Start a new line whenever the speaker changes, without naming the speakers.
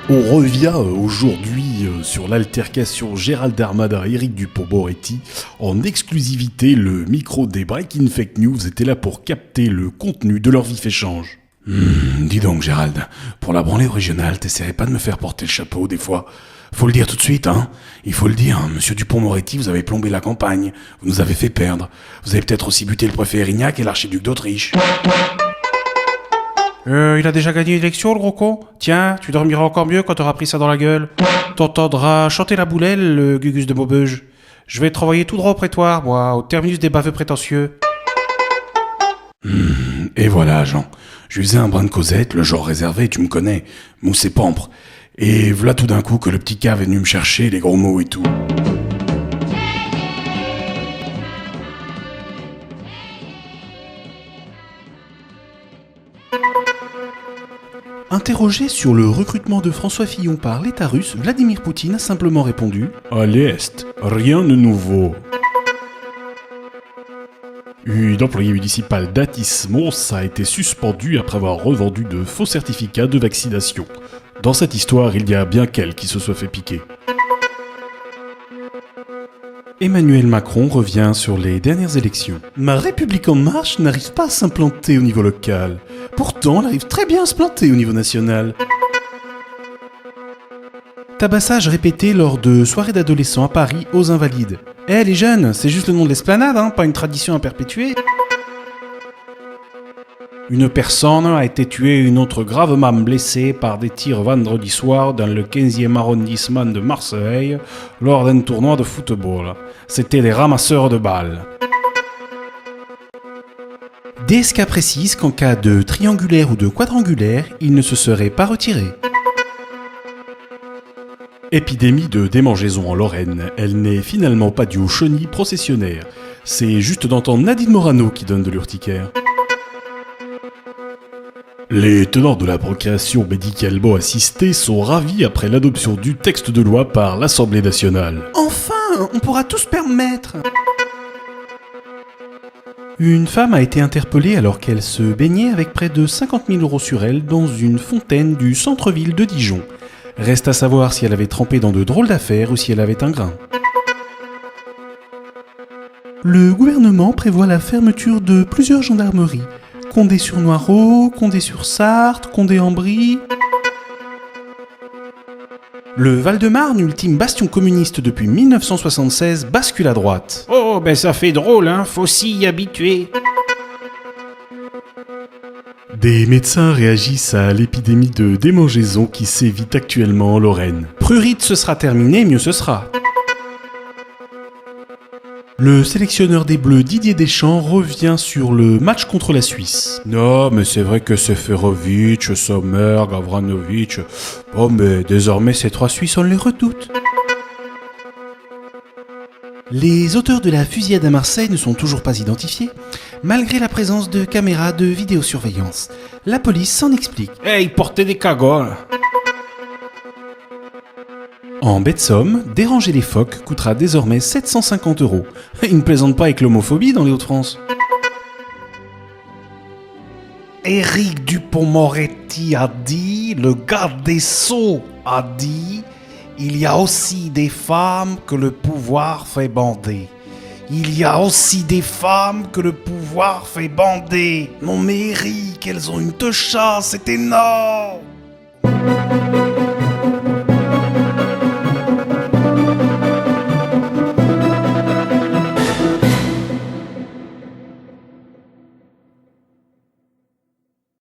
On revient aujourd'hui sur l'altercation Gérald Darmanin et Éric Dupond-Moretti. En exclusivité, le micro des Breaking Fake News était là pour capter le contenu de leur vif échange. Dis donc Gérald, pour la branlée originale, t'essaierais pas de me faire porter le chapeau des fois? Faut le dire tout de suite, hein. Il faut le dire, monsieur Dupond-Moretti, vous avez plombé la campagne, vous nous avez fait perdre. Vous avez peut-être aussi buté le préfet Erignac et l'archiduc d'Autriche.
Il a déjà gagné l'élection, le gros con. Tiens, tu dormiras encore mieux quand t'auras pris ça dans la gueule. T'entendras chanter la boulelle, le Gugus de Maubeuge. Je vais te renvoyer tout droit au prétoire, moi, au terminus des baveux prétentieux.
Et voilà, Jean. Je lui faisais un brin de causette, le genre réservé, tu me connais, mousse et pampre. Et voilà tout d'un coup que le petit cave est venu me chercher, les gros mots et tout. Interrogé sur le recrutement de François Fillon par l'État russe, Vladimir Poutine a simplement répondu « À l'Est, rien de nouveau ». Une employée municipale d'Atis-Mons a été suspendue après avoir revendu de faux certificats de vaccination. Dans cette histoire, il y a bien qu'elle qui se soit fait piquer. Emmanuel Macron revient sur les dernières élections. Ma République en marche n'arrive pas à s'implanter au niveau local. Pourtant, elle arrive très bien à se planter au niveau national. Tabassage répété lors de soirées d'adolescents à Paris aux Invalides. Les jeunes, c'est juste le nom de l'esplanade, hein, pas une tradition à perpétuer. Une personne a été tuée et une autre gravement blessée par des tirs vendredi soir dans le 15e arrondissement de Marseille lors d'un tournoi de football. C'était les ramasseurs de balles. DSK précise qu'en cas de triangulaire ou de quadrangulaire, il ne se serait pas retiré. Épidémie de démangeaison en Lorraine, elle n'est finalement pas due au chenille processionnaire. C'est juste d'entendre Nadine Morano qui donne de l'urticaire. Les tenants de la procréation médicalement assistée sont ravis après l'adoption du texte de loi par l'Assemblée nationale. Enfin, on pourra tout se permettre. Une femme a été interpellée alors qu'elle se baignait avec près de 50 000 € sur elle dans une fontaine du centre-ville de Dijon. Reste à savoir si elle avait trempé dans de drôles d'affaires ou si elle avait un grain. Le gouvernement prévoit la fermeture de plusieurs gendarmeries. Condé-sur-Noireau, Condé-sur-Sarthe, Condé-en-Brie. Le Val-de-Marne, ultime bastion communiste depuis 1976, bascule à droite.
Oh, ben ça fait drôle, hein, faut s'y y habituer.
Des médecins réagissent à l'épidémie de démangeaison qui sévit actuellement en Lorraine.
Prurite, ce sera terminé, mieux ce sera.
Le sélectionneur des Bleus Didier Deschamps revient sur le match contre la Suisse.
Non, mais c'est vrai que Seferovic, Sommer, Gavranovic... Oh, mais désormais ces trois Suisses, on les redoute.
Les auteurs de la fusillade à Marseille ne sont toujours pas identifiés, malgré la présence de caméras de vidéosurveillance. La police s'en explique.
Ils portaient des cagoles.
En baie de Somme, déranger les phoques coûtera désormais 750 €. Ils ne plaisantent pas avec l'homophobie dans les Hauts-de-France.
Éric Dupond-Moretti a dit, le garde des Sceaux a dit, il y a aussi des femmes que le pouvoir fait bander. Il y a aussi des femmes que le pouvoir fait bander. Non mais Éric, elles ont une techa, c'est énorme.